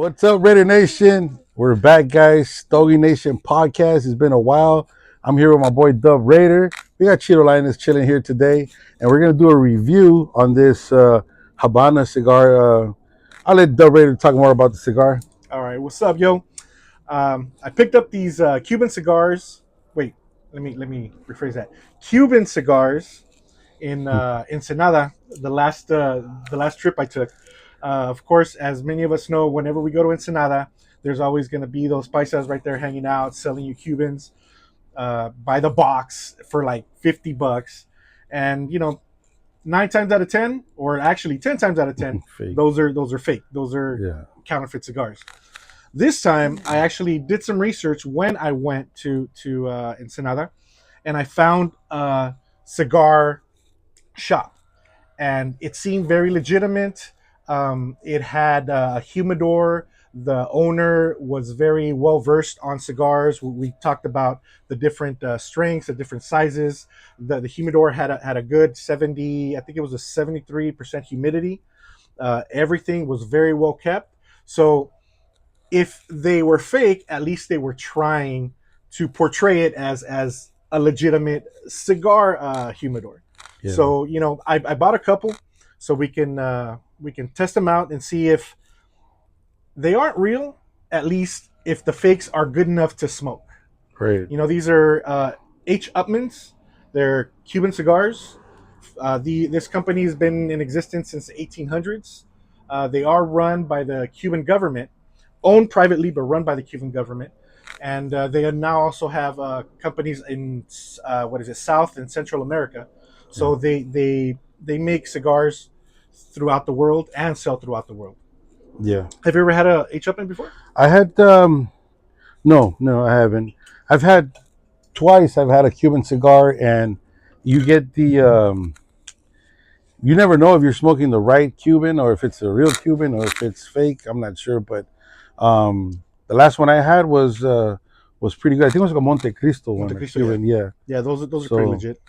What's up, Raider Nation? We're back, guys. Stogie Nation podcast. It's been a while. I'm here with my boy Dub Raider. We got Chidolinus chilling here today, and we're gonna do a review on this Habana cigar. I'll let Dub Raider talk more about the cigar. All right, what's up, yo? I picked up these Cuban cigars. Wait, let me rephrase that. Cuban cigars in Ensenada. The last trip I took. Of course, as many of us know, whenever we go to Ensenada, there's always going to be those paisas right there hanging out, selling you Cubans by the box for like $50. And nine times out of ten, or actually 10 times out of ten, Fake. those are fake. Those are counterfeit cigars. This time, I actually did some research when I went to Ensenada, and I found a cigar shop, and it seemed very legitimate. It had a humidor. The owner was very well versed on cigars. We talked about the different strengths, the different sizes. The humidor had a good 70. I think it was a 73% humidity. Everything was very well kept. So if they were fake, at least they were trying to portray it as a legitimate cigar humidor. Yeah. So I bought a couple so we can test them out and see if they aren't real. At least if the fakes are good enough to smoke. Great. These are Upmanns. They're Cuban cigars. This company has been in existence since the 1800s. They are run by the Cuban government, owned privately but run by the Cuban government, and they now also have companies in South and Central America. So they make cigars throughout the world and sell throughout the world. Yeah. Have you ever had a H Upmann before? I had no, I haven't. I've had twice. I've had a Cuban cigar, and you get the you never know if you're smoking the right Cuban or if it's a real Cuban or if it's fake. I'm not sure, but the last one I had was pretty good. I think it was like a Monte Cristo one, Monte a Cristo, Cuban, yeah. Yeah, those are So pretty legit.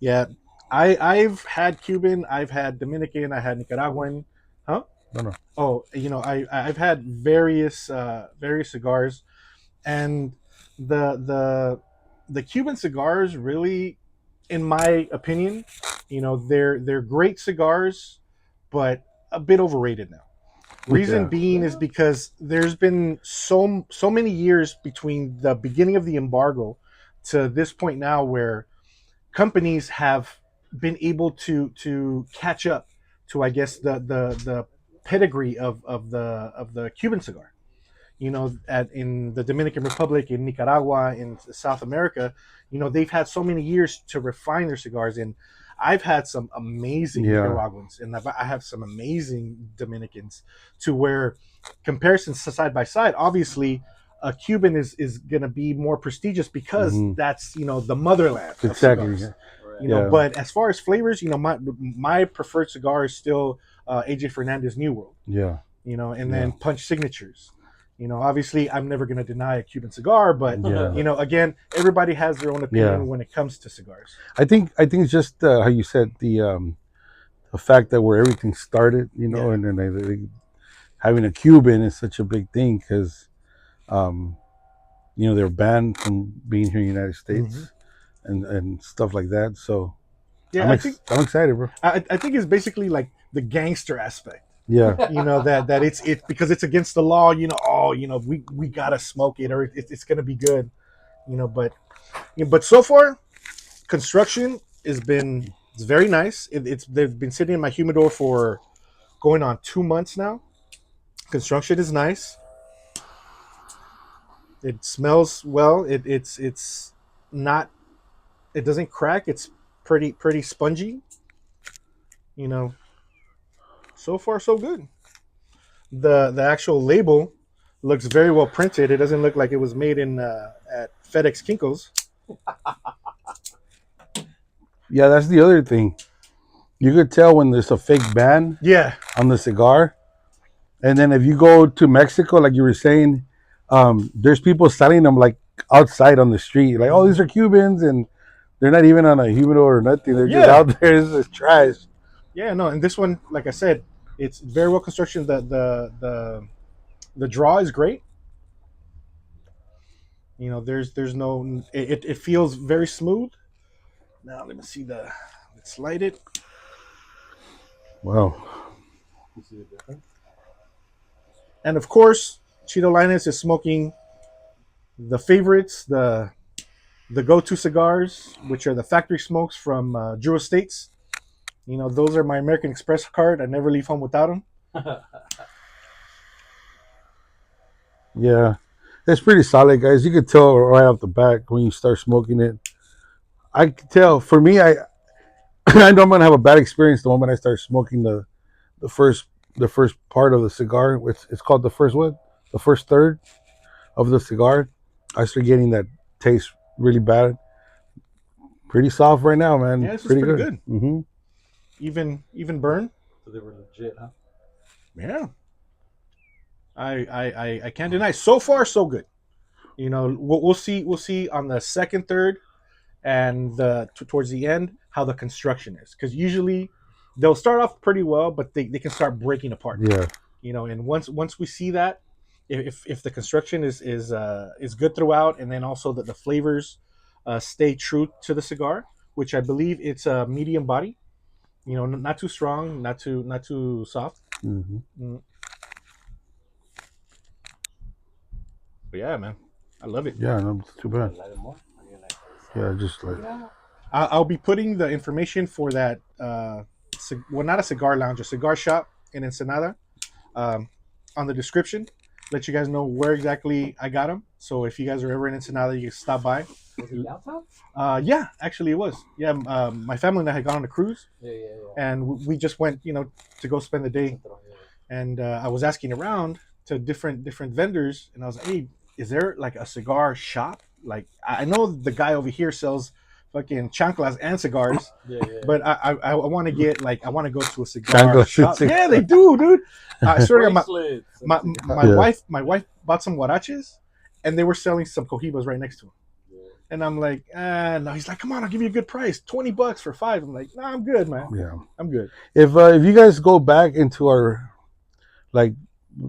Yeah, I've had Cuban, I've had Dominican, I had Nicaraguan. Huh? no. Oh, I've had various cigars, and the Cuban cigars really, in my opinion, they're great cigars, but a bit overrated now. Reason Yeah. being is because there's been so many years between the beginning of the embargo to this point now where companies have been able to catch up to, I guess, the pedigree of the Cuban cigar. In the Dominican Republic, in Nicaragua, in South America, they've had so many years to refine their cigars. And I've had some amazing Nicaraguans, and I have some amazing Dominicans, to where comparisons side by side, obviously, a Cuban is going to be more prestigious because that's the motherland of Exactly. cigars. But as far as flavors, my preferred cigar is still AJ Fernandez New World. Yeah. And then Punch Signatures. Obviously, I'm never going to deny a Cuban cigar, but again, everybody has their own opinion when it comes to cigars. I think it's just how you said the fact that where everything started, and then having a Cuban is such a big thing because they're banned from being here in the United States and stuff like that. So yeah, I'm excited, bro. I think it's basically like the gangster aspect. Yeah. That it's because it's against the law. We gotta smoke it, or it's gonna be good. But so far, construction it's very nice. They've been sitting in my humidor for going on 2 months now. Construction is nice. It smells well. It's not. It doesn't crack. It's pretty spongy. So far so good. The actual label looks very well printed. It doesn't look like it was made in at FedEx Kinko's. Yeah, that's the other thing. You could tell when there's a fake band on the cigar. And then if you go to Mexico, like you were saying, there's people selling them like outside on the street. Like, oh, these are Cubans, and they're not even on a humidor or nothing. They're just out there. It's trash. Yeah, no, and this one, like I said, it's very well constructed. The The draw is great. There's no it feels very smooth. Now let me see the let's light it. Wow. You see the difference? And of course, Chidolinus is smoking the favorites, the go-to cigars, which are the factory smokes from Drew Estates. Those are my American Express card. I never leave home without them. Yeah, it's pretty solid, guys. You could tell right off the bat when you start smoking it. I could tell. For me, I I know I'm gonna have a bad experience the moment I start smoking the first the first part of the cigar, which it's called the first what? The first third of the cigar. I start getting that taste really bad. Pretty soft right now, man. Yeah, this is Pretty pretty good. good. Mm-hmm. Even burn. So they were legit, huh? Yeah, I can't deny. So far, so good. We'll see. We'll see on the second, third, and towards the end how the construction is, because usually they'll start off pretty well, but they can start breaking apart. Yeah. And once we see that, if the construction is good throughout, and then also that the flavors stay true to the cigar, which I believe it's a medium body. Not too strong, not too soft. Mm-hmm. Mm. But yeah, man, I love it. Yeah, no, it's too bad. Light it more. Or you like Yeah, just like I'll be putting the information for that. Well, not a cigar lounge, a cigar shop in Ensenada, on the description. Let you guys know where exactly I got them. So if you guys are ever in Ensenada, you can stop by. was it downtown? Yeah, actually it was. Yeah, my family and I had gone on a cruise, Yeah. and we just went, to go spend the day. And I was asking around to different vendors, and I was like, "Hey, is there like a cigar shop? Like, I know the guy over here sells fucking chanclas and cigars, Yeah. but I want to get like I want to go to a cigar Chanclas and shop. cigars. Yeah, they do, dude. I swear to God, Bracelets. my Yeah. wife bought some huaraches, and they were selling some cohibas right next to them. Yeah. And I'm like, no. He's like, come on, I'll give you a good price, $20 for 5. I'm like, nah, I'm good, man. yeah. I'm good. If you guys go back into our like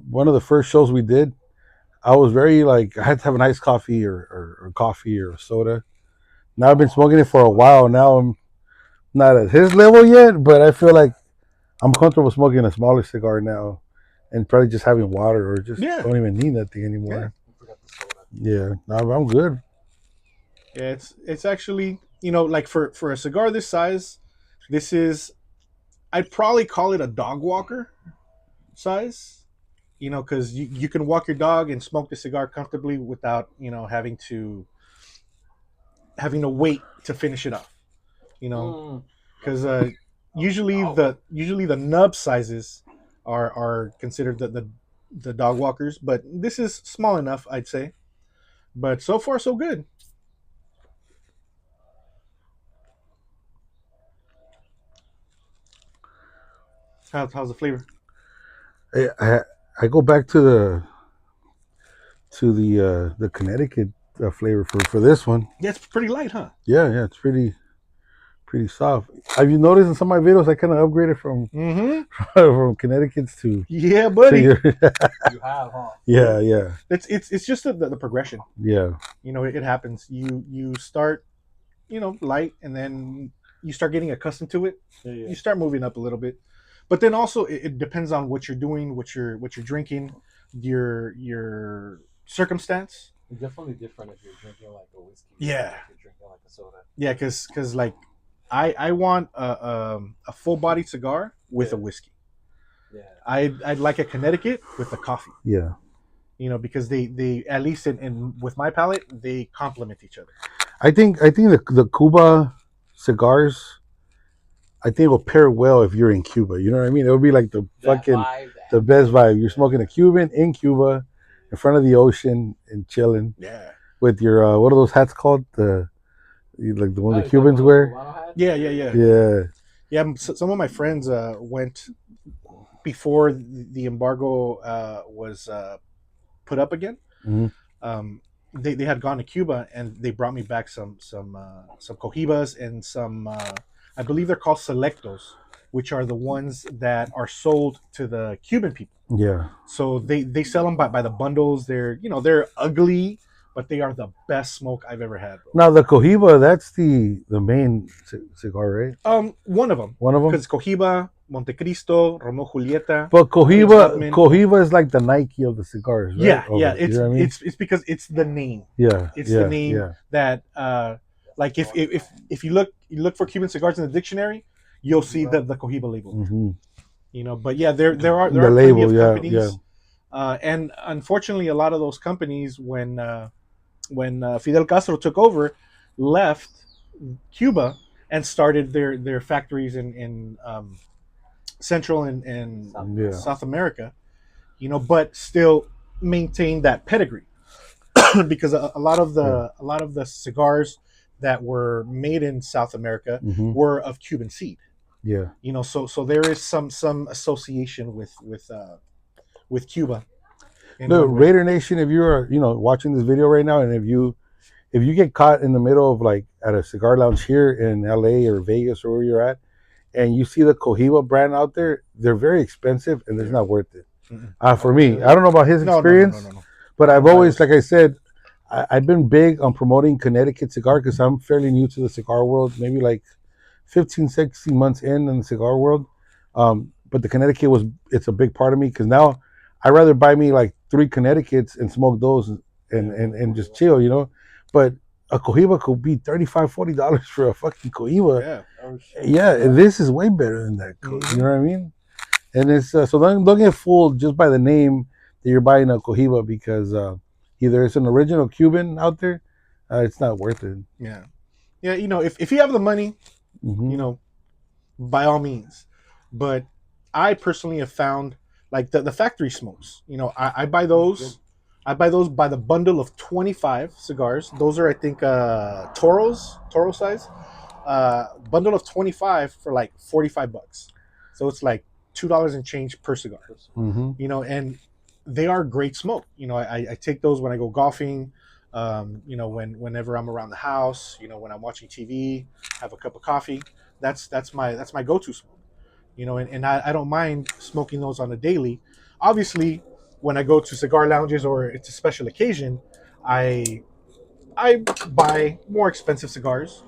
one of the first shows we did, I was very like I had to have an iced coffee or coffee or soda. Now I've been smoking it for a while. Now I'm not at his level yet, but I feel like I'm comfortable smoking a smaller cigar now, and probably just having water or just Yeah. don't even need that thing anymore. I forgot the soda. Yeah, no, I'm good. Yeah, it's actually, like for a cigar this size, this is, I'd probably call it a dog walker size. Because you can walk your dog and smoke the cigar comfortably without having to wait to finish it off. Because usually the nub sizes are considered the dog walkers, but this is small enough, I'd say. But so far so good. How's the flavor? I go back to the Connecticut flavor for this one. Yeah, it's pretty light, huh? Yeah, it's pretty soft. Have you noticed in some of my videos I kind of upgraded from Mm-hmm. from Connecticut's to Yeah, buddy. your, You have, huh? yeah, It's just the progression. yeah. It happens. You start, light, and then you start getting accustomed to it. Yeah. You start moving up a little bit, but then also it depends on what you're doing, what you're drinking, your circumstance. It's definitely different if you're drinking like a whiskey. Yeah. If you're drinking like a soda. Yeah, because like I want a full bodied cigar with a whiskey. Yeah. I'd like a Connecticut with a coffee. Yeah. Because they at least in with my palate, they complement each other. I think the Cuba cigars, I think will pair well if you're in Cuba. You know what I mean? It would be like the the best vibe. You're smoking a Cuban in Cuba, in front of the ocean and chilling. Yeah. With your what are those hats called? Like the one the Cubans wear. Yeah. Yeah. Some of my friends went before the embargo was put up again. Mm-hmm. They had gone to Cuba, and they brought me back some cohibas and some I believe they're called selectos, which are the ones that are sold to the Cuban people. Yeah. So they sell them by the bundles. They're ugly, but they are the best smoke I've ever had, bro. Now the Cohiba, that's the main cigar, right? One of them, One of them. because Cohiba, Montecristo, Romeo Julieta, But Felix Cohiba, Upmann. Cohiba is like the Nike of the cigars, right? Yeah, yeah. Okay, you know what I mean? It's because it's the name. Yeah, It's the yeah, name yeah. that like if you look for Cuban cigars in the dictionary, you'll see the Cohiba label there. Hmm. But yeah, there The are plenty label, of yeah, yeah. companies, and unfortunately, a lot of those companies when Fidel Castro took over, left Cuba and started their factories in Central and Yeah. South America. But still maintain that pedigree because Yeah. a lot of the cigars that were made in South America Hmm. were of Cuban seed. Yeah. So there is some association with Cuba in Look, one way. Raider Nation, if you're watching this video right now, and if you get caught in the middle of like at a cigar lounge here in LA or Vegas or where you're at, and you see the Cohiba brand out there, they're very expensive and it's Yeah. not worth it. Mm-mm. For me, I don't know about his experience, No. but I I've don't buy always, those. like I said, I've been big on promoting Connecticut cigar because I'm fairly new to the cigar world, maybe like 15, 16 months in the cigar world. But the Connecticut it's a big part of me because now I'd rather buy me like 3 Connecticut's and smoke those Yeah. and just chill. But a Cohiba could be $35, $40 for a fucking Cohiba. Yeah. Yeah, this is way better than that. You Mm-hmm. know what I mean? And it's so don't get fooled just by the name that you're buying a Cohiba because either it's an original Cuban out there, it's not worth it. Yeah. Yeah. If you have the money, you Hmm. know, by all means. But I personally have found like the factory smokes. I buy those. I buy those by the bundle of 25 cigars. Those are, I think, Toro size. Bundle of 25 for like $45. So it's like $2 and change per cigar. Hmm. And they are great smoke. I take those when I go golfing. Whenever I'm around the house. When I'm watching TV, have a cup of coffee. That's my go-to smoke. And I don't mind smoking those on a daily. Obviously, when I go to cigar lounges or it's a special occasion, I I buy more expensive cigars.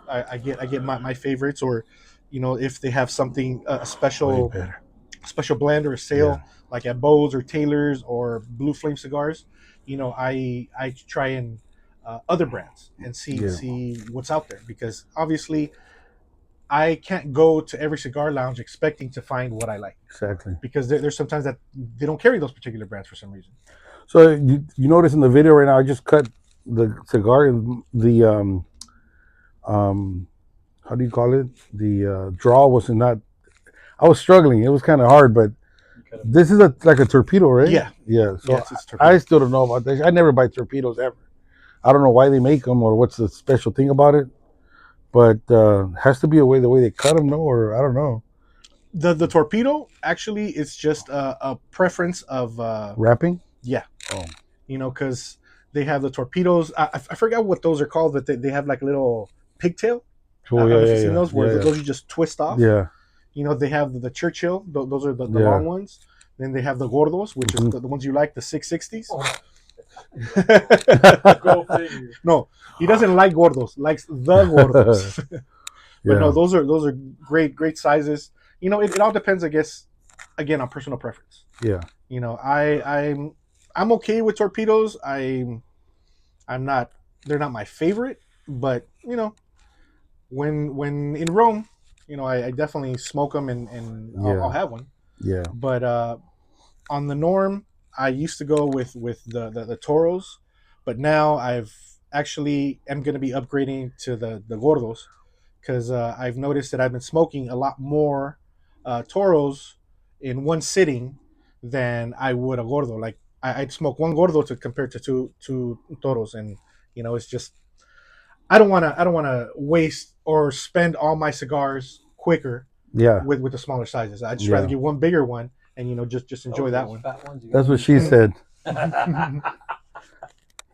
I get my favorites, or if they have something a Way special better. special blend or a Yeah, sale like at Bose or Taylor's or Blue Flame cigars. I try and other brands and see yeah, see what's out there, because obviously I can't go to every cigar lounge expecting to find what I like, exactly. because there's sometimes that they don't carry those particular brands for some reason. So you notice in the video right now, I just cut the cigar, the um how do you call it? The draw was not. I was struggling. It was kind of hard, but this is like a torpedo, right? Yeah, Yeah. So yes, it's I torpedo. still don't know about this. I never buy torpedoes ever. I don't know why they make them or what's the special thing about it, but has to be the way they cut them, no? Or I don't know. The torpedo actually is just a preference of Wrapping? yeah, Oh, because they have the torpedoes. I forgot what those are called, but they have like a little pigtail. I oh don't yeah, know if yeah, you've seen yeah, those, where yeah, those you just twist yeah, off. yeah, They have the Churchill. Those are the yeah. long ones. Then they have the gordos, which is Hmm. the ones you like, the 660s. Oh, go figure. No, he doesn't like gordos. Likes the gordos. But no, Yeah, those are great sizes. It all depends, I guess, again, on personal preference. yeah, I'm okay with torpedoes. I'm not. They're not my favorite, but when in Rome, I definitely smoke them, and I'll yeah, have one. yeah. But on the norm, I used to go with the Toros, but now I've actually am going to be upgrading to the Gordos, because I've noticed that I've been smoking a lot more Toros in one sitting than I would a Gordo. Like I'd smoke one Gordo to compare to two Toros, and it's just I don't want to waste or spend all my cigars quicker Yeah, with the smaller sizes. I'd just rather yeah. get one bigger one and just enjoy that one. Fat ones you That's got what in she Detroit? said.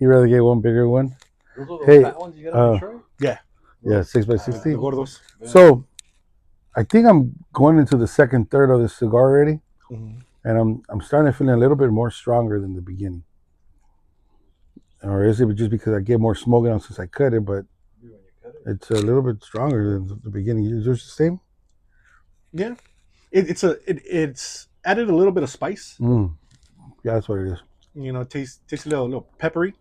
You rather get one bigger one? Those are those Hey, fat ones you got in Detroit? Yeah, yeah, 6 by the 60. gordos. So I think I'm going into the second third of this cigar already, Mhm. and I'm starting to feel a little bit more stronger than the beginning. Or is it just because I get more smoking on since I cut it? But it's a little bit stronger than the beginning. Is yours the same? Yeah, it's added a little bit of spice. Yeah, that's what it is. You know, it tastes a little peppery,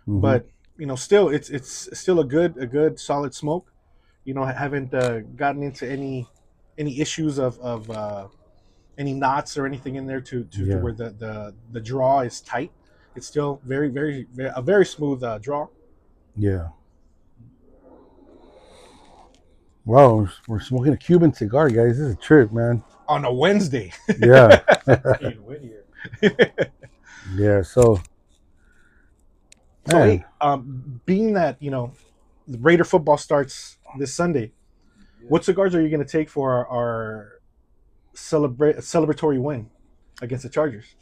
Mm-hmm. but you know, still it's still a good solid smoke. You know, I haven't gotten into any issues of any knots or anything in there to where the draw is tight. It's still very a very smooth draw. Yeah. Wow, we're smoking a Cuban cigar, guys. This is a trip, man. On a Wednesday. Yeah. Being Whittier. Yeah. So, So man. hey, being that you know, the Raider football starts this Sunday, what cigars are you going to take for our celebratory win against the Chargers?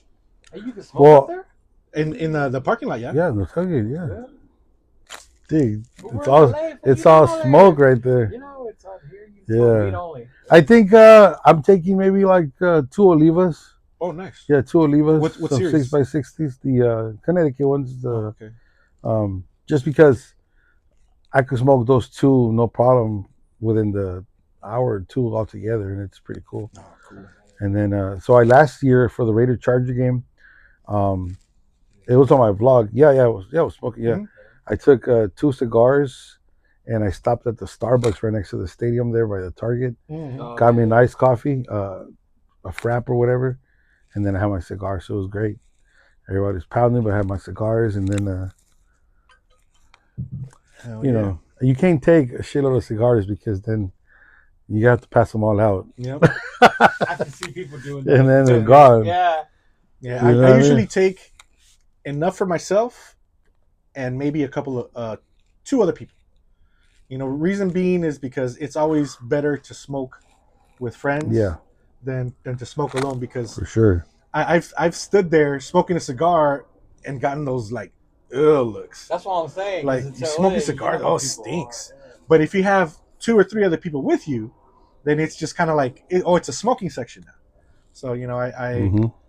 Hey, you can smoke out there? In the parking lot, yeah. Yeah, the Stogie, yeah. Dude, But it's all smoke right there. You know, it's out here. You Yeah. weed only. I think I'm taking maybe like 2 Olivas. Oh, nice. Yeah, 2 Olivas. What some series? 6x60s. The Connecticut ones. Okay. Just because I could smoke those 2 no problem within the hour or 2 altogether, and it's pretty cool. Oh, cool. And then so I last year for the Raider Charger game, it was on my vlog. Yeah, I was smoking. Yeah, I took 2 cigars, and I stopped at the Starbucks right next to the stadium there by the Target. Got me a nice coffee, a frap or whatever, and then I had my cigar. So it was great. Everybody's pounding, but I had my cigars, and then you know, you can't take a shitload of cigars because then you have to pass them all out. Yep. I can see people doing that. And then they're gone. Yeah. Yeah, I usually take enough for myself and maybe a couple of 2 other people. You know, reason being is because it's always better to smoke with friends than to smoke alone, because for sure. I've stood there smoking a cigar and gotten those like looks. That's what I'm saying. Like, you smoke a cigar, it stinks. But if you have 2 or 3 other people with you, then it's just kind of like, it's a smoking section now. So, you know,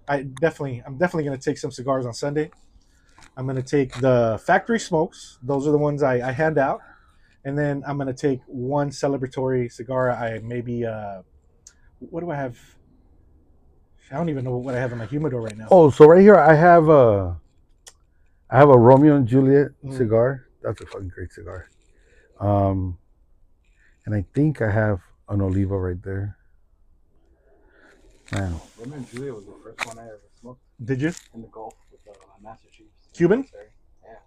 I'm definitely going to take some cigars on Sunday. I'm going to take the factory smokes. Those are the ones I hand out. And then I'm going to take 1 celebratory cigar. What do I have? I don't even know what I have in my humidor right now. Oh, so right here I have a Romeo and Juliet cigar. That's a fucking great cigar. And I think I have an Oliva right there. Man. Romeo and Juliet was the first one I ever smoked. Did you? In the Gulf with Master Chiefs. Cuban? Yeah.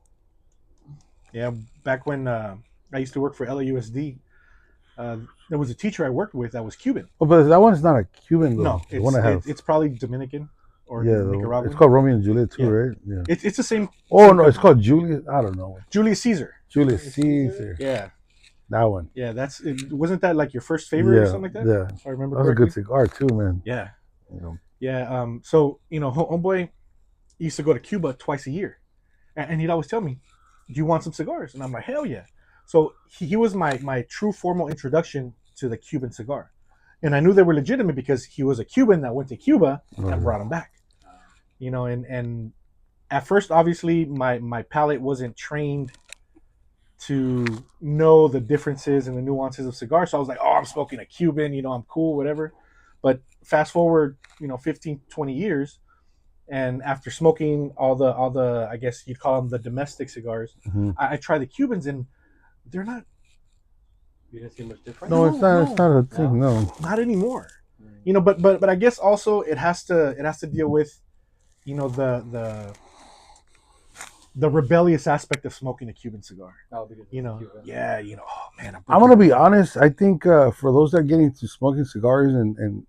Yeah, back when I used to work for LAUSD, there was a teacher I worked with that was Cuban. Oh, but that one's not a Cuban though. No, it's probably Dominican or Nicaraguan. It's called Romeo and Juliet too, right? Yeah. It's the same. Oh same no, it's called Julius. I don't know. Julius Caesar. Julius Caesar. Yeah. That one. Yeah, wasn't that like your first favorite or something like that? Yeah. If I remember that was correctly. a good cigar too, man. Yeah. You know. Yeah. So, you know, homeboy used to go to Cuba twice a year. And he'd always tell me, "Do you want some cigars?" And I'm like, "Hell yeah." So he was my true formal introduction to the Cuban cigar. And I knew they were legitimate because he was a Cuban that went to Cuba and brought them back. You know, and at first, obviously, my palate wasn't trained to know the differences and the nuances of cigars. So I was like, oh, I'm smoking a Cuban, you know, I'm cool, whatever. But fast forward, you know, 15, 20 years, and after smoking all the I guess you'd call them the domestic cigars, I tried the Cubans, and they're not. You didn't see much difference? No, it's not a thing, no. Not anymore. You know, but I guess also it has to deal with, you know, the rebellious aspect of smoking a Cuban cigar. You know, you know, oh man. I'm gonna be honest. I think for those that are getting into smoking cigars and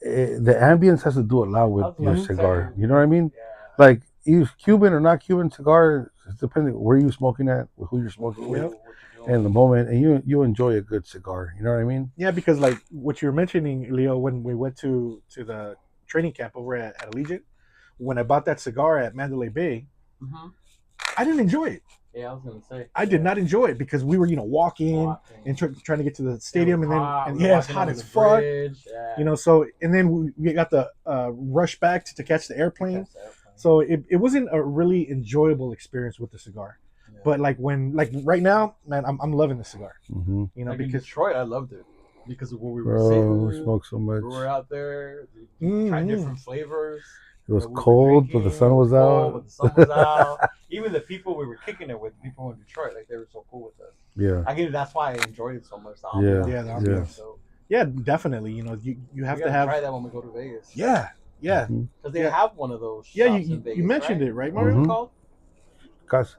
the ambience has to do a lot with your cigar. You know what I mean? Yeah. Like, if Cuban or not Cuban cigar, it's depending where you're smoking at, with who you're smoking with, and the moment, and you enjoy a good cigar. You know what I mean? Yeah, because like what you were mentioning, Leo, when we went to the training camp over at Allegiant, when I bought that cigar at Mandalay Bay, I didn't enjoy it. Yeah, I was gonna say. I did not enjoy it because we were, walking and trying to get to the stadium, and yeah, it's hot as fuck. So and then we got the rush back to catch the airplane. So it wasn't a really enjoyable experience with the cigar. Yeah. But like right now, man, I'm loving the cigar. Mm-hmm. Because in Detroit, I loved it because of what we were saying. We smoked so much. We were out there, tried different flavors. It was cold, but the sun was out. Even the people we were kicking it with, people in Detroit, like they were so cool with us. Yeah. I guess that's why I enjoyed it so much. The ambiance. So, yeah, definitely. You have to try that when we go to Vegas. Yeah. Yeah. Because they have one of those. Yeah, you mentioned it, right, Mario? Mm-hmm. Called? Casa.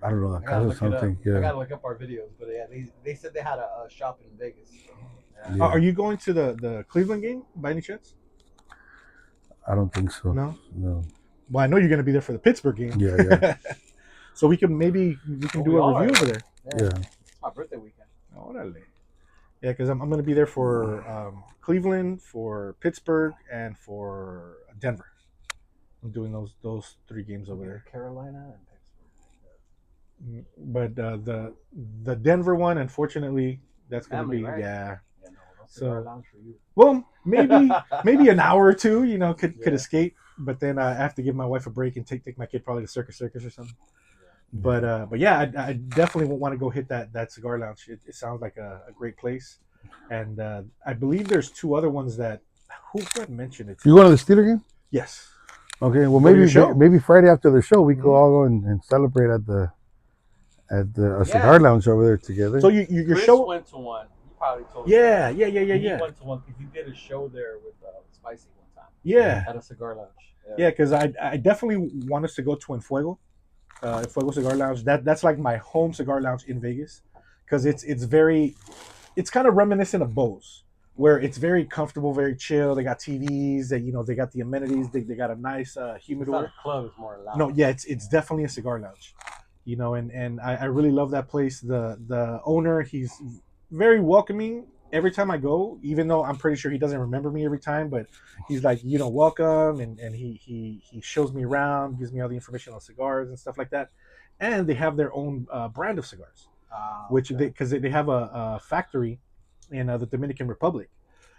I don't know. I gotta something. Yeah. I gotta look up our videos, but yeah, they said they had a shop in Vegas. So, yeah. Are you going to the Cleveland game by any chance? I don't think so. No. Well, I know you're going to be there for the Pittsburgh game. Yeah. So we can do a review over there. Yeah. It's my birthday weekend. Orale. Yeah, because I'm going to be there for Cleveland, for Pittsburgh, and for Denver. I'm doing those 3 games over there. Carolina and Pittsburgh. But the Denver one, unfortunately, that's going to be right? Yeah. No So lounge for you. Well, maybe an hour or 2, could escape. But then I have to give my wife a break and take my kid probably to Circus or something. Yeah. But yeah, I definitely want to go hit that cigar lounge. It sounds like a great place, and I believe there's 2 other ones that who mentioned it. You going to the Steeler game? Yes. Okay. Well, maybe Friday after the show we could all go and celebrate at the cigar lounge over there together. So your Chris show went to one. You probably told Yeah. He went to one because he did a show there with Spicy one time. Yeah. At a cigar lounge. Yeah, because I definitely want us to go to Fuego Cigar Lounge. That's like my home cigar lounge in Vegas, because it's kind of reminiscent of Bose, where it's very comfortable, very chill. They got TVs, they got the amenities. They got a nice humidor. It's not a club, it's more lounge. No, yeah, it's definitely a cigar lounge, and I really love that place. The owner, he's very welcoming every time I go, even though I'm pretty sure he doesn't remember me every time, but he's like, welcome, and he shows me around, gives me all the information on cigars and stuff like that. And they have their own brand of cigars, which because they have a factory in the Dominican Republic.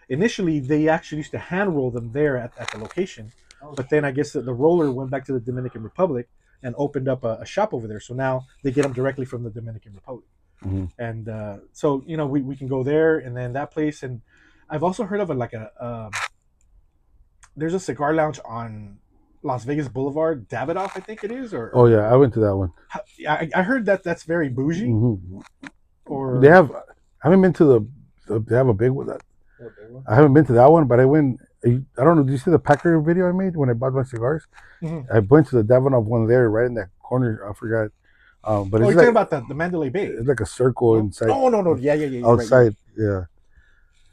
Initially, they actually used to hand roll them there at the location, but then I guess the roller went back to the Dominican Republic and opened up a shop over there. So now they get them directly from the Dominican Republic. Mm-hmm. And so we can go there, and then that place. And I've also heard of there's a cigar lounge on Las Vegas Boulevard, Davidoff, I think it is. Oh yeah, I went to that one. I heard that's very bougie. Mm-hmm. Or they have. I haven't been to they have a big one. I haven't been to that one, but I went. I don't know. Did you see the Packer video I made when I bought my cigars? Mm-hmm. I went to the Davidoff one there, right in that corner. I forgot. But it's you're talking about the Mandalay Bay. It's like a circle inside. No. Yeah. Outside, right. Yeah.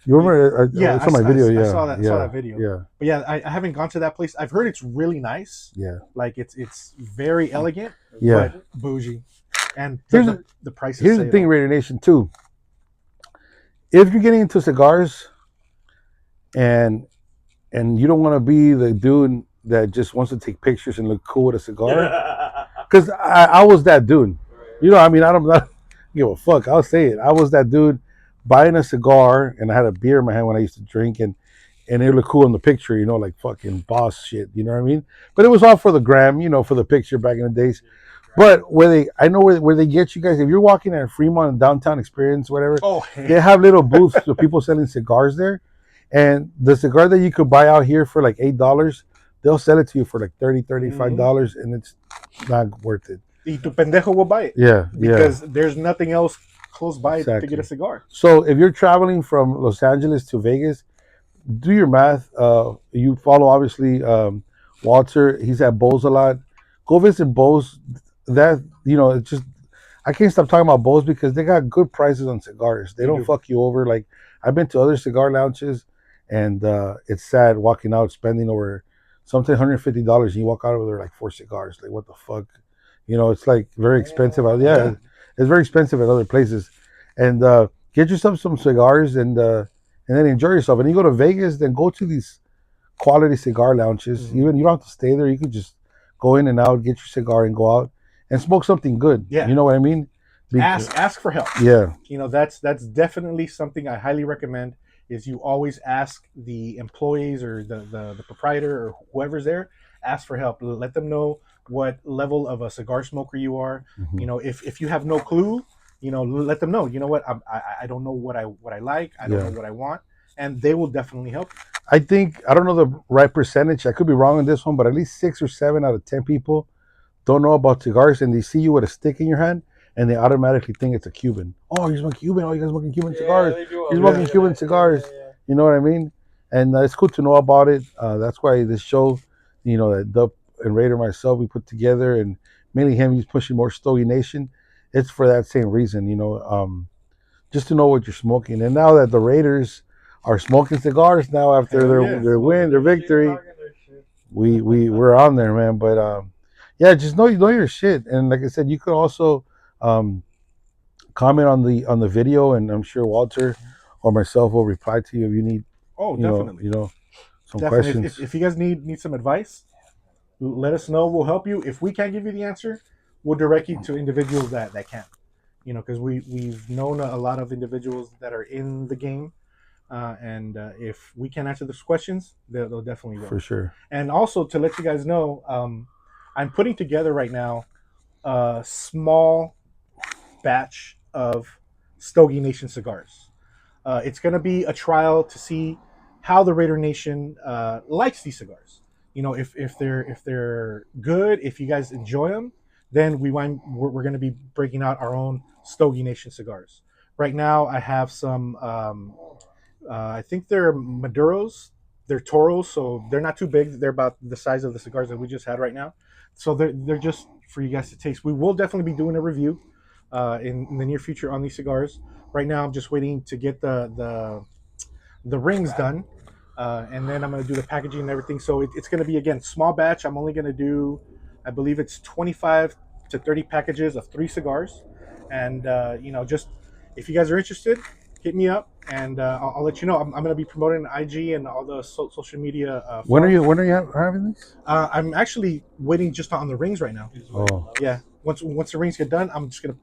You remember? Yeah, I saw my video. I saw that video. Yeah. But yeah, I haven't gone to that place. I've heard it's really nice. Yeah. Like it's very elegant. Yeah. But bougie. And the prices. Here's the thing, Raider Nation, too. If you're getting into cigars, and you don't want to be the dude that just wants to take pictures and look cool with a cigar. Because I was that dude. I don't give a fuck. I'll say it. I was that dude buying a cigar, and I had a beer in my hand when I used to drink, and it looked cool in the picture, like fucking boss shit, you know what I mean? But it was all for the gram, for the picture back in the days. But I know where they get you guys, if you're walking at Fremont and Downtown Experience, whatever, they have little booths with people selling cigars there. And the cigar that you could buy out here for like $8, they'll sell it to you for like $30, $35, and it's not worth it. Y tu pendejo will buy it. Yeah, because there's nothing else close by to get a cigar. So if you're traveling from Los Angeles to Vegas, do your math. You follow, obviously, Walter. He's at Bose a lot. Go visit Bose. That, it's just, I can't stop talking about Bose because they got good prices on cigars. They don't fuck you over. Like, I've been to other cigar lounges, and it's sad walking out spending over something $150, and you walk out over there like 4 cigars. Like, what the fuck? It's like very expensive. Yeah, it's very expensive at other places. And get yourself some cigars, and then enjoy yourself. And you go to Vegas, then go to these quality cigar lounges. Mm-hmm. Even you don't have to stay there. You could just go in and out, get your cigar, and go out and smoke something good. Yeah. You know what I mean? Ask for help. Yeah. That's definitely something I highly recommend. Is you always ask the employees or the proprietor or whoever's there, ask for help. Let them know what level of a cigar smoker you are. Mm-hmm. If you have no clue, let them know. You know what? I don't know what I like. I don't know what I want, and they will definitely help. I think I don't know the right percentage. I could be wrong on this one, but at least 6 or 7 out of 10 people don't know about cigars, and they see you with a stick in your hand, and they automatically think it's a Cuban. Oh, you're smoking Cuban. Oh, you guys smoking Cuban cigars. You're smoking Cuban cigars. You know what I mean? And it's cool to know about it. That's why this show, that Dub and Raider myself we put together, and mainly him, he's pushing more Stogie Nation. It's for that same reason, just to know what you're smoking. And now that the Raiders are smoking cigars now after their win, their victory, we're on there, man. But yeah, just know your shit. And like I said, you could also um, comment on the video, and I'm sure Walter or myself will reply to you if you need. Definitely. Some definitely. questions. If you guys need some advice, let us know. We'll help you. If we can't give you the answer, we'll direct you to individuals that can. Because we've known a lot of individuals that are in the game, and if we can't answer those questions, they'll definitely will. For sure. And also to let you guys know, I'm putting together right now a small batch of Stogie Nation cigars. It's going to be a trial to see how the Raider Nation likes these cigars. If they're good, if you guys enjoy them, then we're going to be breaking out our own Stogie Nation cigars. Right now, I have some. I think they're Maduros. They're Toros, so they're not too big. They're about the size of the cigars that we just had right now. So they're just for you guys to taste. We will definitely be doing a review in the near future on these cigars. Right now, I'm just waiting to get the rings done, and then I'm going to do the packaging and everything. So it's going to be, again, small batch. I'm only going to do, I believe it's 25 to 30 packages of 3 cigars, and just if you guys are interested, hit me up, and I'll let you know. I'm going to be promoting IG and all the social media. When are you having these? I'm actually waiting just on the rings right now. Oh, yeah. Once the rings get done, I'm just going to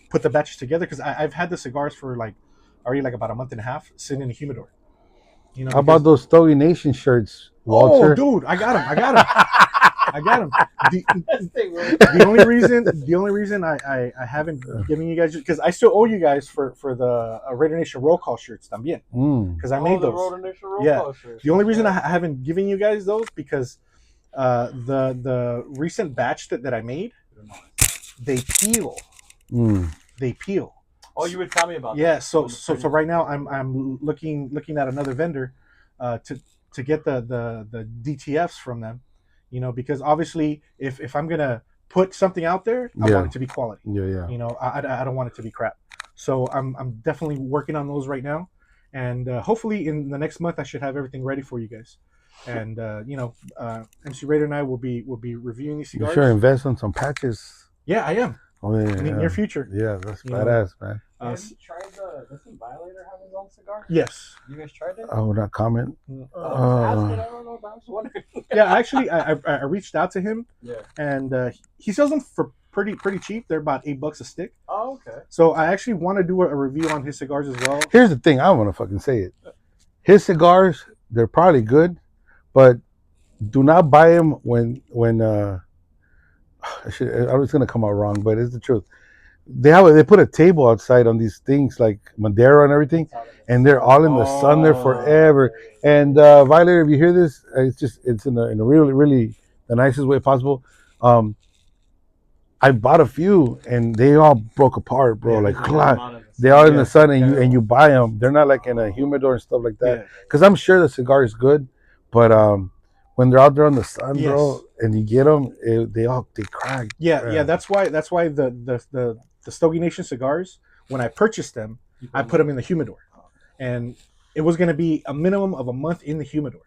put the batches together, because I've had the cigars for already about a month and a half sitting in a humidor. How about those Stogie Nation shirts, Walter? Oh, dude, I got them. The only reason I haven't given you guys, because I still owe you guys for the Raider Nation roll call shirts también, because I made those. The only reason I haven't given you guys those, because the recent batch that I made, they peel. They peel. Oh, you would tell me about that. Yeah, so right now I'm looking at another vendor to get the DTFs from them, because obviously if I'm gonna put something out there, I want it to be quality. Yeah. I don't want it to be crap. So I'm definitely working on those right now, and hopefully in the next month I should have everything ready for you guys. And MC Raider and I will be reviewing these cigars. You sure invest on some patches. Yeah, I am. Oh, yeah, Near future. Yeah, that's badass, man. Have you tried doesn't Violator have his own cigar? Yes. You guys tried it? I will not comment. I don't know, but I was wondering. Yeah, actually, I reached out to him. Yeah. And he sells them for pretty cheap. They're about $8 a stick. Oh, okay. So I actually want to do a review on his cigars as well. Here's the thing, I don't want to fucking say it. His cigars, they're probably good, but do not buy them when I was gonna come out wrong, but it's the truth. They put a table outside on these things like Madera and everything, and they're all in the sun there forever. And Violet, if you hear this, it's in a really the nicest way possible. I bought a few and they all broke apart, bro. They are in the sun, and you buy them. They're not like in a humidor and stuff like that. Because I'm sure the cigar is good, but when they're out there in the sun, bro, and you get them, they crack. Yeah. That's why the Stogie Nation cigars, when I purchased them, I put them in the humidor, and it was going to be a minimum of a month in the humidor.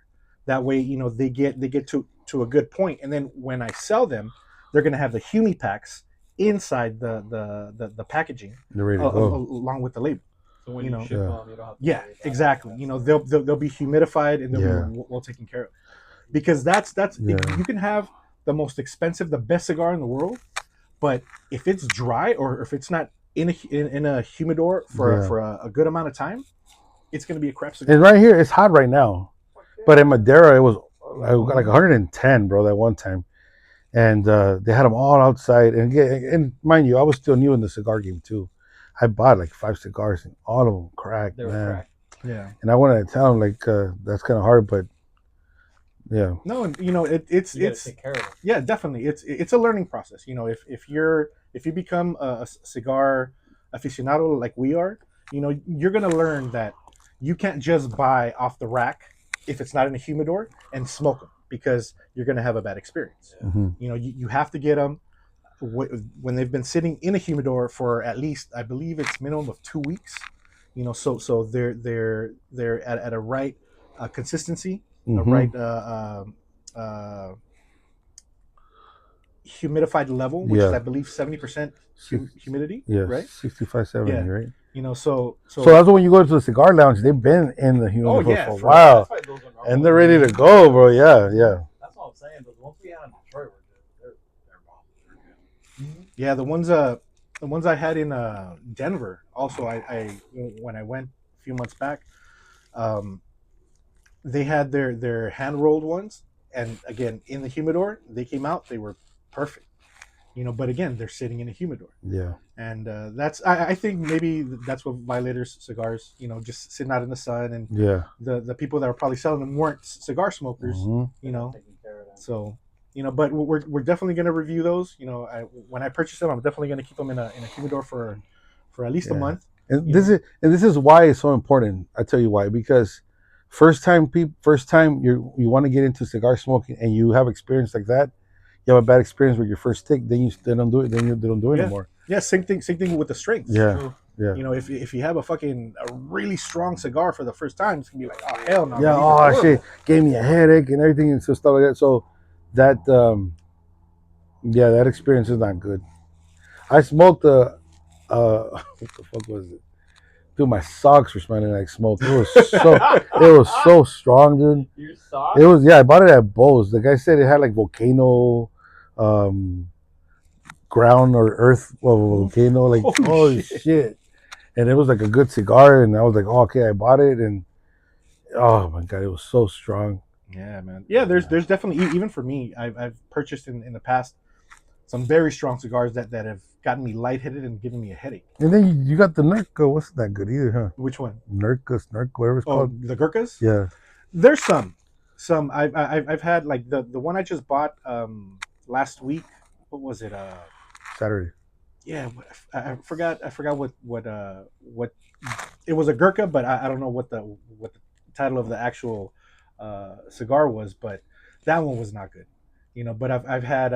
That way, they get to a good point, and then when I sell them, they're going to have the humi packs inside the packaging, along with the label. So when you ship them, you don't have to worry exactly. They'll be humidified and they'll be well taken care of. Because that's you can have the most expensive, the best cigar in the world, but if it's dry or if it's not in a humidor for a good amount of time, it's gonna be a crap cigar. And right here, it's hot right now, but in Madera, it was like 110, bro, that one time, and they had them all outside. And mind you, I was still new in the cigar game too. I bought like 5 cigars, and all of them cracked, man. Cracked. Yeah. And I wanted to tell them like that's kind of hard, but yeah. No, you know it's Take care of it. yeah, definitely it's a learning process. You know, if you become a cigar aficionado like we are, you know, you're gonna learn that you can't just buy off the rack if it's not in a humidor and smoke them because you're gonna have a bad experience. Mm-hmm. You know, you have to get them when they've been sitting in a humidor for at least, I believe it's minimum of 2 weeks. You know, so they're at a right consistency, a right humidified level, which is I believe 70% humidity. Yes, right? 65, 70, right? You know, so that's when you go to the cigar lounge, they've been in the humidor for a That's while, why those are normal. and they're ready to go, bro. Yeah. That's what I'm saying. But once we had in Detroit, they're good. yeah, the ones I had in Denver also, I when I went a few months back, they had their hand rolled ones, and again in the humidor, they came out, they were perfect. You know, but again, they're sitting in a humidor. Yeah. And that's I think maybe that's what Violators cigars, you know, just sitting out in the sun, and the people that were probably selling them weren't cigar smokers. You know, so you know, but we're definitely gonna review those. You know, when I purchase them, I'm definitely gonna keep them in a humidor for at least a month. And this is why it's so important. I tell you why, because first time you want to get into cigar smoking and you have experience like that. You have a bad experience with your first stick, then they don't do it. Then they don't do it anymore. Yeah, same thing with the strength. Yeah. You know, if you have a really strong cigar for the first time, it's gonna be like, oh hell no. Yeah. Oh shit, gave me a headache and everything and so stuff like that. So that that experience is not good. I smoked what the fuck was it? Dude, my socks were smelling like smoke. It was so strong, dude. Your socks? It was I bought it at Bose. The guy said it had like volcano ground or earth of a volcano, like holy shit. And it was like a good cigar, and I was like, oh, okay, I bought it, and oh my god, it was so strong. Yeah, man. Yeah, there's definitely, even for me, I've purchased in the past some very strong cigars that have gotten me lightheaded and given me a headache. And then you got the Nurka. What's that good either, huh? Which one? Nurka, whatever it's called. The Gurkhas? Yeah. There's some I've had, like the one I just bought last week. What was it? Saturday. Yeah, I forgot what it was, a Gurkha, but I don't know what the title of the actual cigar was, but that one was not good. You know, but I've had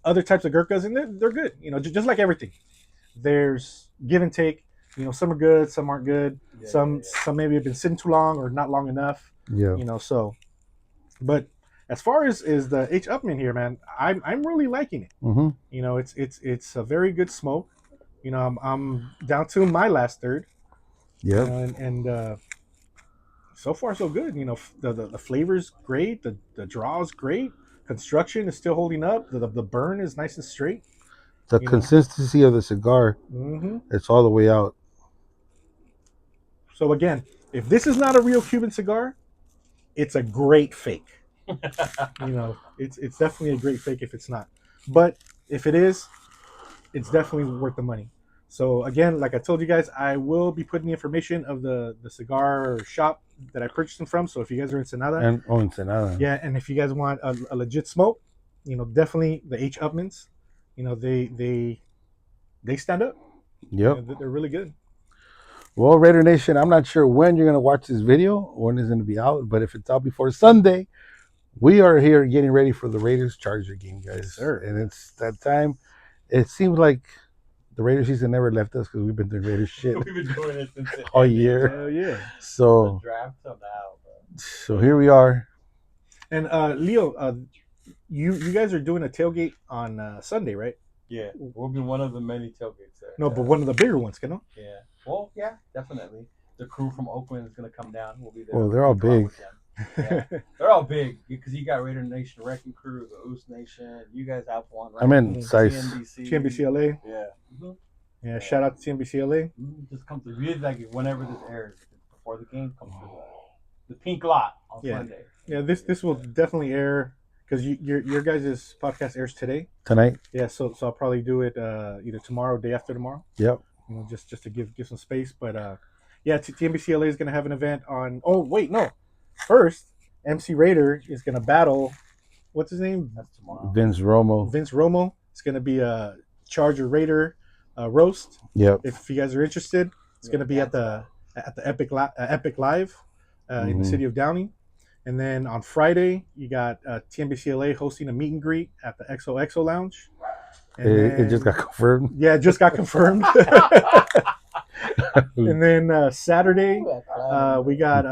other types of Gurkhas, and they're good. You know, just like everything, there's give and take. You know, some are good, some aren't good. Some maybe have been sitting too long or not long enough. Yeah. You know, so, but as far as the H. Upmann here, man, I'm really liking it. Mm-hmm. You know, it's a very good smoke. You know, I'm down to my last third. Yeah. You know, and so far so good. You know, the flavor's great. The draw's great. Construction is still holding up. The burn is nice and straight. The consistency of the cigar, it's all the way out. So again, if this is not a real Cuban cigar, it's a great fake. You know, it's definitely a great fake if it's not. But if it is, it's definitely worth the money. So again, like I told you guys, I will be putting the information of the cigar shop that I purchased them from. So if you guys are in Ensenada, Ensenada. Yeah, and if you guys want a legit smoke, you know, definitely the H. Upmanns. You know, they stand up. Yep. You know, they're really good. Well, Raider Nation, I'm not sure when you're going to watch this video, when it's going to be out, but if it's out before Sunday, we are here getting ready for the Raiders Charger game, guys. Yes, sir. And it's that time. It seems like the Raiders season never left us because we've been doing Raiders shit. We've been doing it since all year. Hell yeah. So, the draft till now, bro. So here we are. And Leo, you guys are doing a tailgate on Sunday, right? Yeah, we'll be one of the many tailgates there. No, but one of the bigger ones, you know? Yeah. Well, yeah, definitely. The crew from Oakland is going to come down. We'll be there. Well, they're all big. Yeah. They're all big because you got Raider Nation Wrecking Crew, the Oos Nation. You guys have one, right? I meant size. TNBCLA. Yeah. Yeah. Shout out to TNBCLA. Just come through. Really, like whenever this airs, if it's before the game, come through the pink lot on Sunday. Yeah. This will definitely air because your guys' podcast airs tonight. Yeah. So I'll probably do it either tomorrow, or day after tomorrow. Yep. You know, just to give some space, but yeah, TNBCLA is gonna have an event on. Oh wait, no. First, MC Raider is gonna battle. What's his name? That's tomorrow. Vince Romo. Vince Romo. It's gonna be a Charger Raider roast. Yep. If you guys are interested, it's gonna be at the Epic Live in the city of Downey. And then on Friday, you got TNBCLA hosting a meet and greet at the XOXO Lounge. And it just got confirmed. Yeah, it just got confirmed. And then Saturday, we got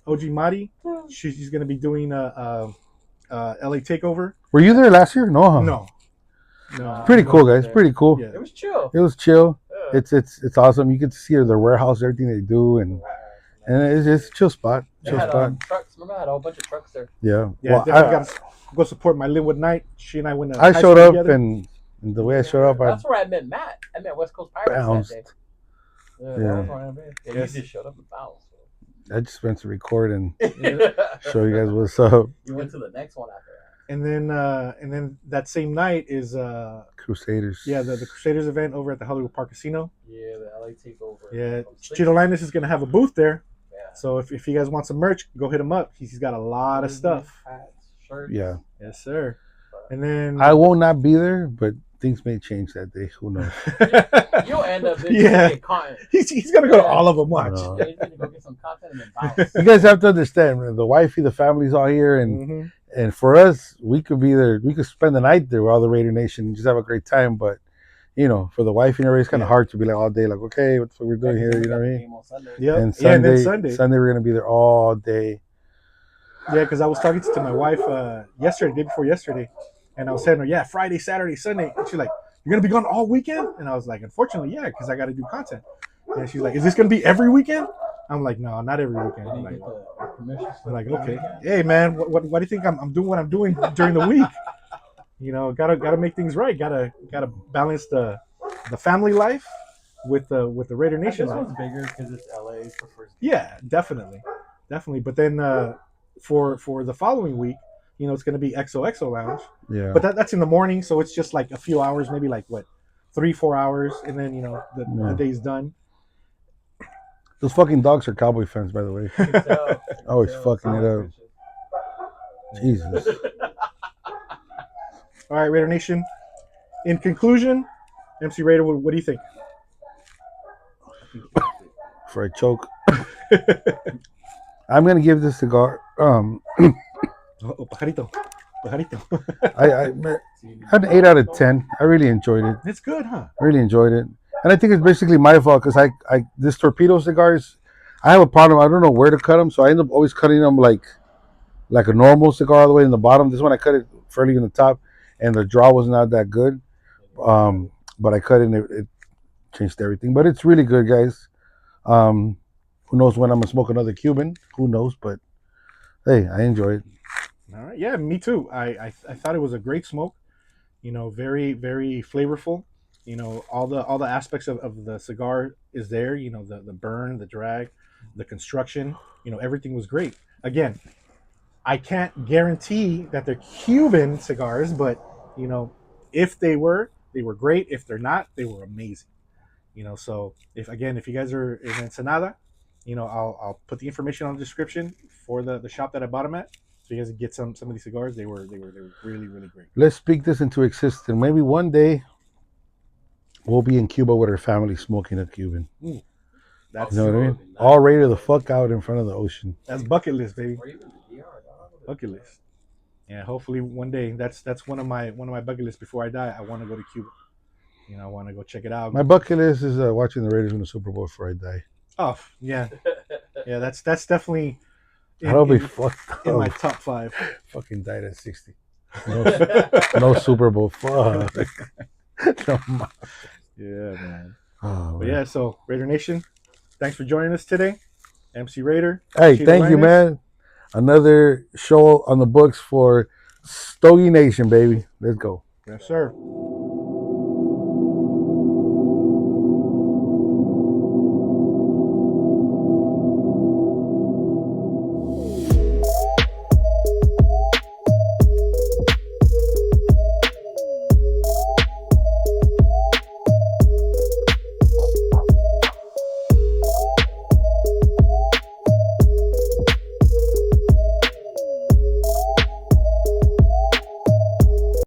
OG Mari. She's going to be doing a LA Takeover. Were you there last year? No, huh? No. Pretty cool, guys. Pretty cool. Yeah. It was chill. It was chill. Yeah. It's awesome. You get to see their warehouse, everything they do, and it's a chill spot. They had trucks. Remember, I had a whole bunch of trucks there. Yeah. Yeah. Well, I got to go support my Linwood Knight. She and I went. I showed up together. And the way I showed up, that's where I met Matt. I met West Coast Pirates bounced. that day. Yeah. You just showed up and bounced. I just went to record and show you guys what's up. You went to the next one after that. And then that same night is Crusaders. Yeah, the Crusaders event over at the Hollywood Park Casino. Yeah, the LA Takeover. Yeah, Chidolinus is gonna have a booth there. Yeah. So if you guys want some merch, go hit him up. He's got a lot of stuff. Hats, shirts. Yeah. Yes, sir. And then I will not be there, but things may change that day. Who knows? You'll end up getting content. He's gonna go to all of them. Watch. Yeah, he's gonna go get some content and then bounce. You guys have to understand, man, the wifey, the family's all here, and and for us, we could be there. We could spend the night there with all the Raider Nation and just have a great time. But you know, for the wifey and everybody, it's kind of hard to be like all day, like, okay, what the fuck we're doing here? You know what I mean? Yeah. And then Sunday we're gonna be there all day. Yeah, because I was talking to my wife yesterday, day before yesterday, and I was telling her, yeah, Friday, Saturday, Sunday. And she's like, you're gonna be gone all weekend? And I was like, unfortunately, yeah, because I got to do content. And she's like, is this gonna be every weekend? I'm like, no, not every weekend. I'm like, okay, hey man, what do you think I'm doing? What I'm doing during the week? You know, gotta make things right. Gotta balance the family life with the Raider Nation this life. one's bigger because it's LA for first. Yeah, definitely. But then for the following week, you know, it's gonna be XOXO Lounge. Yeah. But that's in the morning, so it's just like a few hours, maybe like what, 3-4 hours, and then you know the day's done. Those fucking dogs are Cowboy fans, by the way. Always fucking it up. Jesus. All right, Raider Nation. In conclusion, MC Raider, what do you think? Before I choke, I'm gonna give this cigar. Pajarito. I had an 8 out of 10. I really enjoyed it. It's good, huh? Really enjoyed it, and I think it's basically my fault because I this torpedo cigars, I have a problem. I don't know where to cut them, so I end up always cutting them like a normal cigar all the way in the bottom. This one I cut it fairly in the top, and the draw was not that good. But I cut it, and it changed everything. But it's really good, guys. Who knows when I'm gonna smoke another Cuban? Who knows? But hey, I enjoy it. All right, yeah, me too. I thought it was a great smoke. You know, very very flavorful. You know, all the aspects of the cigar is there. You know, the burn, the drag, the construction. You know, everything was great. Again, I can't guarantee that they're Cuban cigars, but you know, if they were great. If they're not, they were amazing. You know, so if you guys are in Ensenada, you know, I'll put the information on the description for the shop that I bought them at, so you guys can get some of these cigars. They were really really great. Let's speak this into existence. Maybe one day we'll be in Cuba with our family smoking a Cuban. That's, you know what I mean? All rated the fuck out in front of the ocean. That's bucket list, baby. Bucket list. Yeah, hopefully one day. That's one of my bucket lists before I die. I want to go to Cuba. You know, I want to go check it out. My bucket list is watching the Raiders win the Super Bowl before I die. Oh yeah, yeah. That's definitely. That'll be fucked up. In my top 5. Fucking died at 60. No Super Bowl. Fuck. No, yeah, man. Oh, but yeah, so Raider Nation, thanks for joining us today. MC Raider. Hey, thank you, man. Another show on the books for Stogie Nation, baby. Let's go. Yes, sir.